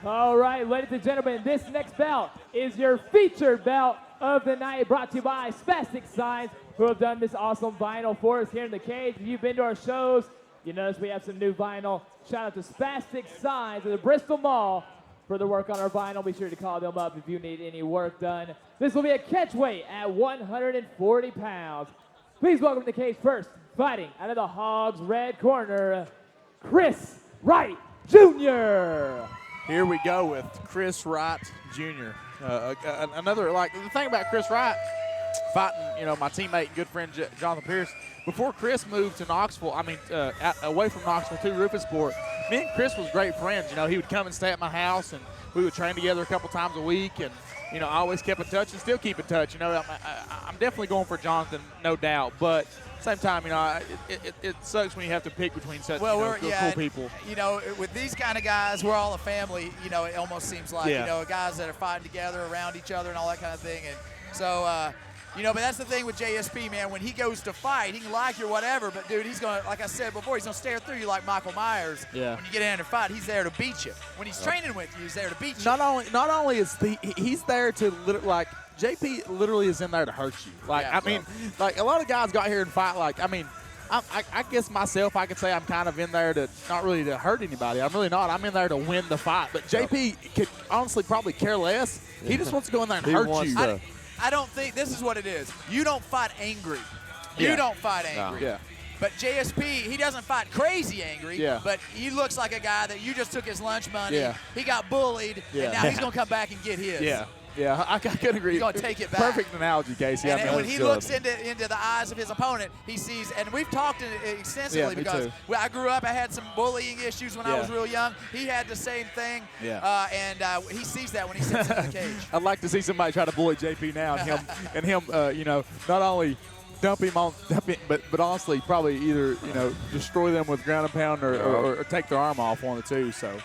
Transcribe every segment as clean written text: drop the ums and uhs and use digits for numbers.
All right, ladies and gentlemen, this next bout is your featured bout of the night, brought to you by Spastic Signs, who have done this awesome vinyl for us here in the cage. If you've been to our shows, you notice we have some new vinyl. Shout out to Spastic Signs at the Bristol Mall for the work on our vinyl. Be sure to call them up if you need any work done. This will be a catch weight at 140 pounds. Please welcome to the cage first, fighting out of the Hogs red corner, Chris Wright Jr. Here we go with Chris Wright Jr. Another, like, the thing about Chris Wright, fighting, my teammate and good friend Jonathan Pearce, before Chris moved to Knoxville, away from Knoxville to Rupersport, me and Chris was great friends. He would come and stay at my house, and we would train together a couple times a week, and, I always kept in touch and still keep in touch. I'm definitely going for Jonathan, no doubt, but same time, it sucks when you have to pick between such cool people. With these kind of guys, we're all a family. It almost seems like, guys that are fighting together around each other and all that kind of thing. And so, but that's the thing with JSP, man. When he goes to fight, he can like you or whatever, but, dude, he's going to, like I said before, he's going to stare through you like Michael Myers. Yeah. When you get in there to fight, he's there to beat you. When he's training with you, he's there to beat you. Not only is he's there to, JP literally is in there to hurt you. A lot of guys got here and fight. I guess myself, I could say I'm kind of in there to not really to hurt anybody. I'm really not. I'm in there to win the fight. But JP could honestly probably care less. He just wants to go in there and hurt you. I don't think this is what it is. You don't fight angry. You don't fight angry. Yeah. But JSP, he doesn't fight crazy angry, but he looks like a guy that you just took his lunch money. Yeah. He got bullied, and now he's going to come back and get his. Yeah, I couldn't agree. He's going to take it back. Perfect analogy, Casey. And when he looks into the eyes of his opponent, he sees, and we've talked extensively because I grew up, I had some bullying issues when I was real young. He had the same thing, and he sees that when he sits in the cage. I'd like to see somebody try to bully JP now and him, not only dump him, but honestly probably either, destroy them with ground and pound or take their arm off, one of the two, so.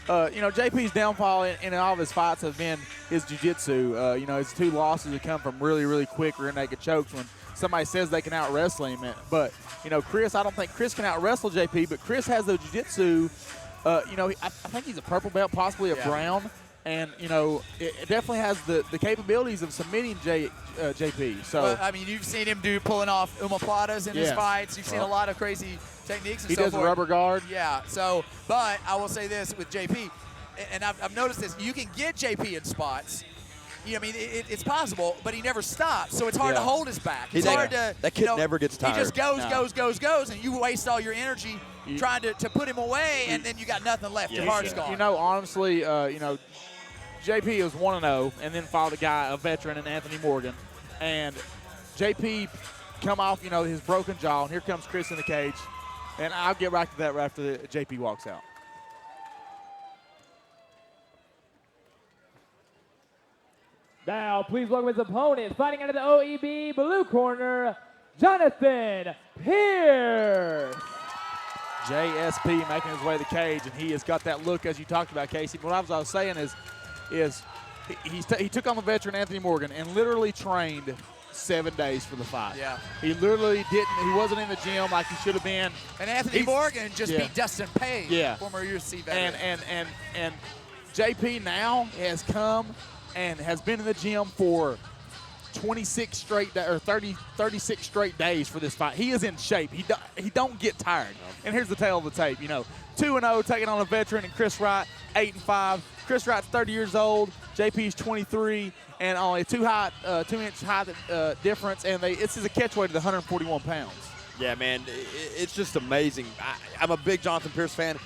JP's downfall in all of his fights have been his jiu-jitsu. His two losses have come from really, really quick rear naked chokes when somebody says they can out-wrestle him. But, Chris, I don't think Chris can out-wrestle JP, but Chris has the jiu-jitsu. I think he's a purple belt, possibly a brown. And, it definitely has the capabilities of submitting JP. So, well, you've seen him pulling off omoplatas in his fights. You've seen a lot of crazy techniques and he so does forth. a rubber guard. Yeah. So, but I will say this with JP, and I've noticed this. You can get JP in spots. It's possible, but he never stops, so it's hard to hold his back. It's hard to. That kid never gets tired. He just goes, and you waste all your energy trying to put him away, and then you got nothing left. Your heart's gone. Honestly, JP is 1-0, and then followed a veteran in Anthony Morgan, and JP come off, his broken jaw, and here comes Chris in the cage, and I'll get back to that right after JP walks out. Now, please welcome his opponent, fighting out of the OEB blue corner, Jonathan Pearce. JSP making his way to the cage, and he has got that look as you talked about, Casey. What I was saying is he took on the veteran Anthony Morgan and literally trained 7 days for the fight. Yeah. He literally didn't. He wasn't in the gym like he should have been. And Anthony Morgan just beat Dustin Payne, former UFC veteran. And JP now has come and has been in the gym for 26 straight or 36 straight days for this fight. He is in shape. He don't get tired. And here's the tale of the tape. 2-0 taking on a veteran, and Chris Wright 8-5. Chris Wright's 30 years old. JP's 23, and only a 2-inch height difference. And this is a catchweight to the 141 pounds. Yeah, man, it's just amazing. I'm a big Jonathan Pearce fan.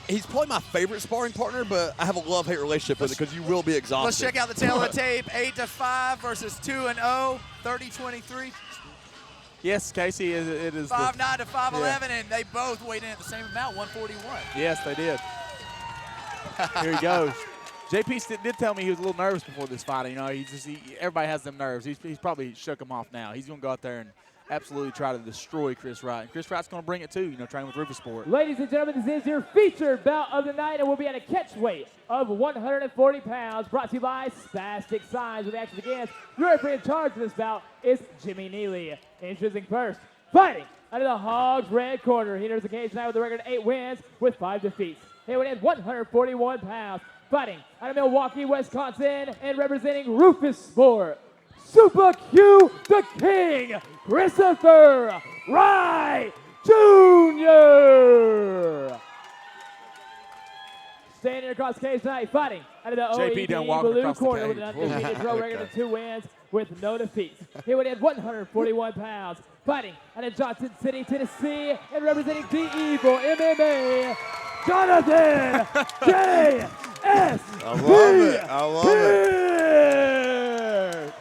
He's probably my favorite sparring partner, but I have a love-hate relationship with it because you will be exhausted. Let's check out the tail of the tape. 8-5 versus 2-0, 30-23. Yes, Casey, it is 5'9" to 5'11", and they both weighed in at the same amount, 141. Yes, they did. Here he goes. JP did tell me he was a little nervous before this fight. Everybody has them nerves. He's probably shook them off now. He's going to go out there and absolutely try to destroy Chris Wright. And Chris Wright's going to bring it too, training with Rupersport. Ladies and gentlemen, this is your featured bout of the night, and we'll be at a catch weight of 140 pounds, brought to you by Spastic Signs. When the action begins, your referee in charge of this bout is Jimmy Neely. Introducing first, Fighting out of the Hogs red corner. He enters the cage tonight with a record of 8 wins with 5 defeats. He would at 141 pounds. Fighting out of Milwaukee, Wisconsin, and representing Rufus Sport, Super Q the King, Christopher Wright Jr. Standing across the cage tonight, fighting out of the JP done OED walking blue across the corner cage. with an undefeated pro record of 2 wins with no defeats. He would add 141 pounds. Fighting out of Johnson City, Tennessee, and representing the Evil MMA, Jonathan J.S. I love it. I love it.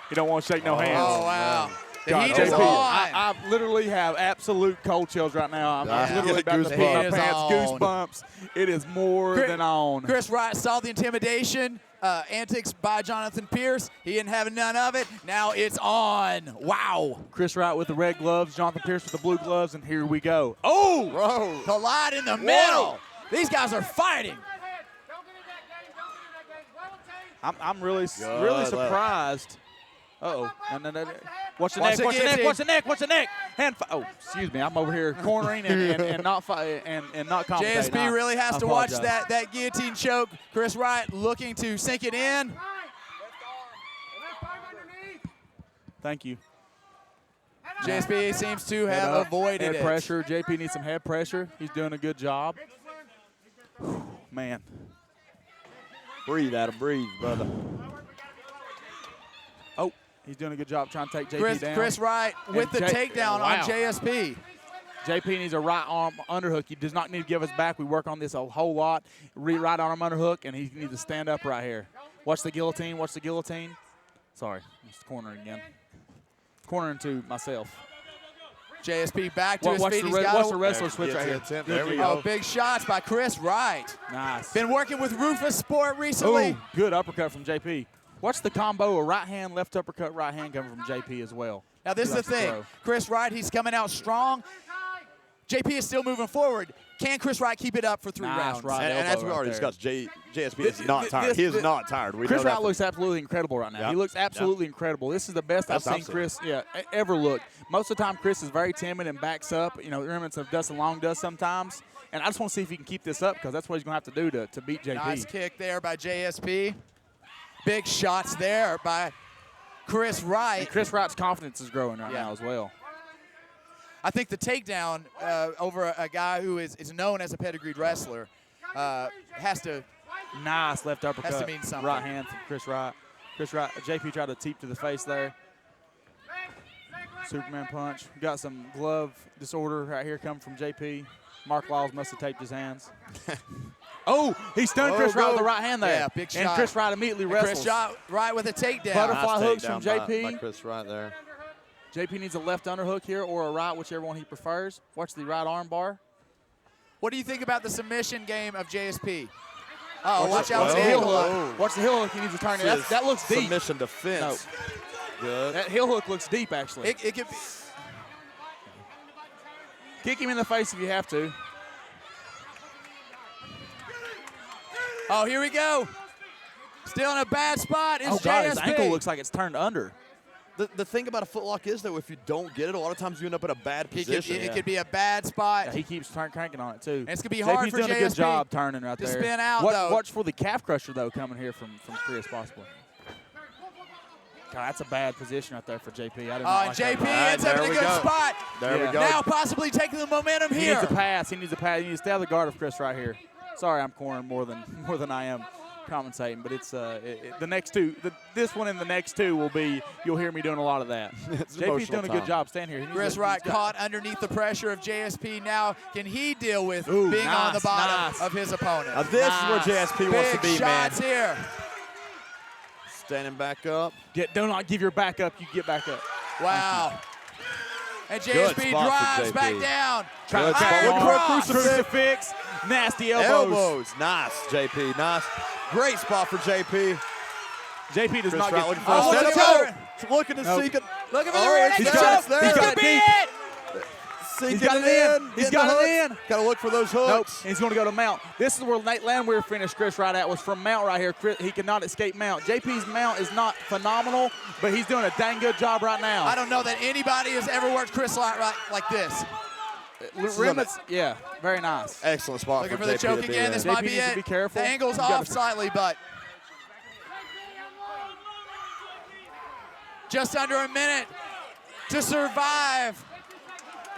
You don't want to shake no hands. Oh, wow. The God, heat is JP, on. I literally have absolute cold chills right now. I'm literally about to put my Goosebumps. pants. It is on. Goosebumps. It is more than on. Chris Wright saw the intimidation antics by Jonathan Pearce. He didn't have none of it. Now it's on. Wow. Chris Wright with the red gloves, Jonathan Pearce with the blue gloves, and here we go. Oh! Bro. Collide in the middle. These guys are fighting. I'm really Good. surprised. Uh-oh. No. Watch the Watch neck, the watch the neck, guillotine. watch the neck, watch the neck. Oh, excuse me. I'm over here cornering and not commentating. JSP really has I to watch apologize. that guillotine choke. Chris Wright looking to sink it in. Thank you. JSP seems to Head have up, avoided head it. pressure. JP needs some head pressure. He's doing a good job. Whew, man. Breathe, Adam. Breathe, brother. Oh, he's doing a good job trying to take JP down. Chris Wright with And the takedown wow. on JSP. JP needs a right arm underhook. He does not need to give us back. We work on this a whole lot. Right arm underhook, and he needs to stand up right here. Watch the guillotine. Watch the guillotine. Sorry, I'm just cornering again. Cornering to myself. JSP back to his Watch feet. the, He's watch got the wrestler switch right here. There we go. Oh, big shots by Chris Wright. Nice. Been working with Rufus Sport recently. Oh, good uppercut from JP. Watch the combo of right hand, left uppercut, right hand coming from JP as well. Now, this is the Likes to thing. throw. Chris Wright, he's coming out strong. JP is still moving forward. Can Chris Wright keep it up for 3 Nice rounds? right And as we elbow already right there. discussed, JSP is not tired. He is not tired. We Chris know that Wright for- looks absolutely incredible right now. Yeah. He looks absolutely incredible. This is the best I've That's seen awesome. Chris ever look. Most of the time, Chris is very timid and backs up. You know, remnants of Dustin Long does sometimes. And I just want to see if he can keep this up because that's what he's going to have to do to beat JP. Nice kick there by JSP. Big shots there by Chris Wright. And Chris Wright's confidence is growing right Yeah. now as well. I think the takedown over a guy who is known as a pedigreed wrestler has to. Nice left uppercut. Has to mean something. Right hand from Chris Wright. Chris Wright, JP tried to teep to the face there. Superman punch. We got some glove disorder right here coming from JP. Mark Laws must have taped his hands. Oh, he stunned Chris Wright with the right hand there. Yeah, big And shot. Chris Wright immediately And wrestles. Chris Wright with a takedown. Butterfly Nice hooks from takedown JP. by Chris right there. JP needs a left underhook here or a right, whichever one he prefers. Watch the right arm bar. What do you think about the submission game of JSP? Oh, watch out. Watch the his heel ankle. hook. Watch the heel hook. He needs to turn it. That looks deep. Submission defense. Good. That heel hook looks deep, actually. It could be. Kick him in the face if you have to. Oh, here we go. Still in a bad spot is Oh, God, his JSP. ankle looks like it's turned under. The thing about a footlock is, though, if you don't get it, a lot of times you end up in a bad position. It could be a bad spot. Yeah, he keeps cranking on it, too. And it's going to be hard JP's for doing a good JSP job turning right to there. spin out, though. Watch for the calf crusher, though, coming here from Chris, possibly. God, that's a bad position right there for JP. I didn't And like JP that. ends up in a good spot. There we Yeah. go. Now possibly taking the momentum He here. needs a pass. He needs a pass. He needs to stay out of the guard of Chris right here. Sorry, I'm cornering more than I am commentating, but it's the next two. This one and the next two will be. You'll hear me doing a lot of that. It's JP's emotional doing a good time. job. Stand here. Chris Wright caught underneath the pressure of JSP. Now can he deal with Ooh, being on the nice, bottom nice. of his opponent? Now this is where Nice. JSP wants to Big be, man. shots here. Standing back up. Do not give your back up. You get back up. Wow. And Good JSP spot for drives JP. back down. Trying to Good tap spot. on. Cross. Crucifix. Nasty elbows. Nice, JP. Nice. Great spot for JP. JP does Chris not Wright get. looking for Oh, a look setup. at Looking to Nope. seek it. Looking for Oh, the rear he's naked got choke. it there. This He's got could it be deep. it. Sinking He's got it in. He's got it in. Got to look for those hooks. Nope. And he's going to go to mount. This is where Nate Landwehr finished Chris Wright at, was from mount right here. He cannot escape mount. JP's mount is not phenomenal, but he's doing a dang good job right now. I don't know that anybody has ever worked Chris Wright like this. Yeah, very nice. Excellent spot. Looking for the choke again. This might be it. Be careful. The angle's off slightly, but just under a minute to survive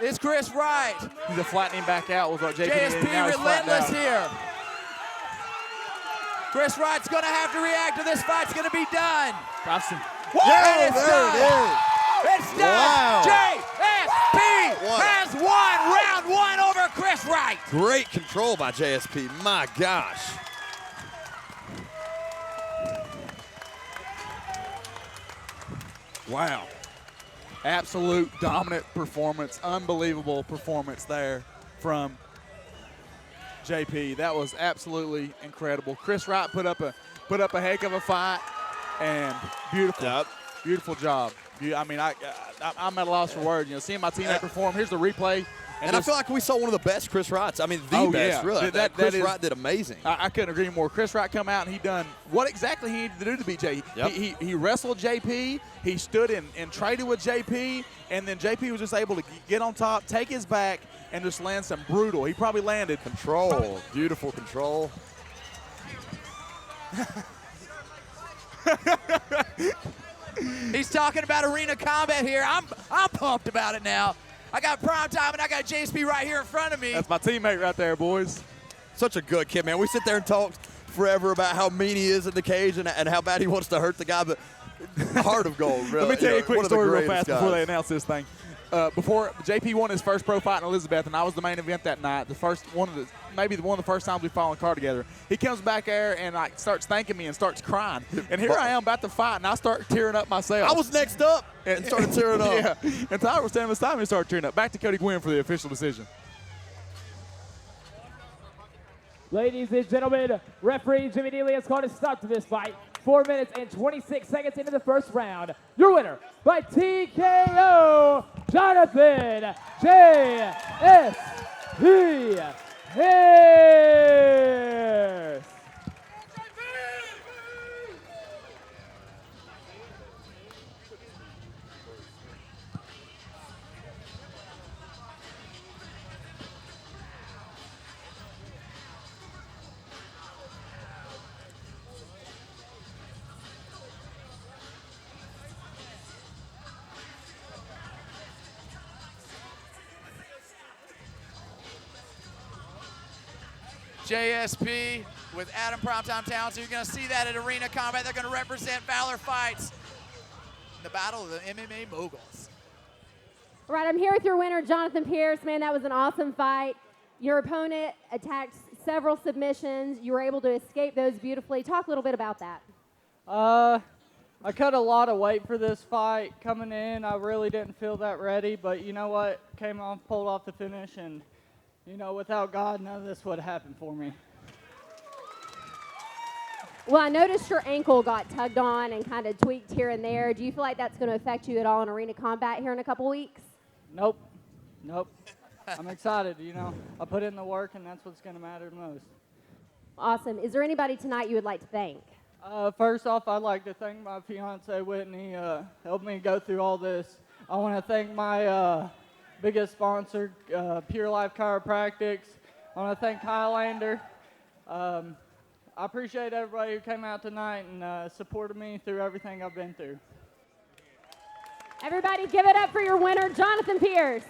is Chris Wright. He's a flattening back out was what JP did. JSP relentless here. Chris Wright's going to have to react or this fight's going to be done. Robson. And it's done. It is. It's done. Wow. JSP has won round one over Chris Wright. Great control by JSP. My gosh. Wow. Absolute dominant performance. Unbelievable performance there from JP. That was absolutely incredible. Chris Wright put up a heck of a fight, and beautiful. Yep. Beautiful job. I'm at a loss for words. You know, seeing my teammate perform. Here's the replay. And I feel like we saw one of the best Chris Wrights. I mean, the best, really. Chris Wright did amazing. I couldn't agree more. Chris Wright come out and he done what exactly he needed to do to beat JP. Yep. He wrestled JP. He stood and traded with JP, and then JP was just able to get on top, take his back, and just land some brutal. He probably landed control. Beautiful control. He's talking about arena combat here. I'm pumped about it now. I got Prime Time and I got JSP right here in front of me. That's my teammate right there, boys. Such a good kid, man. We sit there and talk forever about how mean he is in the cage and how bad he wants to hurt the guy, but heart of gold, really. Let me tell you a quick story real fast guys. before they announce this thing. Before JP won his first pro fight in Elizabeth, and I was the main event that night. Maybe one of the first times we fought in the car together. He comes back there and starts thanking me and starts crying. And here I am about to fight, and I start tearing up myself. I was next up and started tearing up. Yeah, and Tyler was standing beside me and started tearing up. Back to Cody Gwynn for the official decision. Ladies and gentlemen, referee Jimmy Neely has called a stop to this fight. 4 minutes and 26 seconds into the first round. Your winner by TKO, Jonathan J.S.P. Pearce. JSP with Adam Primetime Towns. You're going to see that at Arena Combat. They're going to represent Valor Fights in the Battle of the MMA Moguls. All right, I'm here with your winner, Jonathan Pearce. Man, that was an awesome fight. Your opponent attacked several submissions. You were able to escape those beautifully. Talk a little bit about that. I cut a lot of weight for this fight. Coming in, I really didn't feel that ready, but you know what? Pulled off the finish, and you know, without God, none of this would have happened for me. Well, I noticed your ankle got tugged on and kind of tweaked here and there. Do you feel like that's going to affect you at all in arena combat here in a couple weeks? Nope. I'm excited, you know. I put in the work, and that's what's going to matter the most. Awesome. Is there anybody tonight you would like to thank? First off, I'd like to thank my fiance, Whitney, helped me go through all this. I want to thank my biggest sponsor, Pure Life Chiropractics. I want to thank Highlander. I appreciate everybody who came out tonight and supported me through everything I've been through. Everybody give it up for your winner, Jonathan Pearce.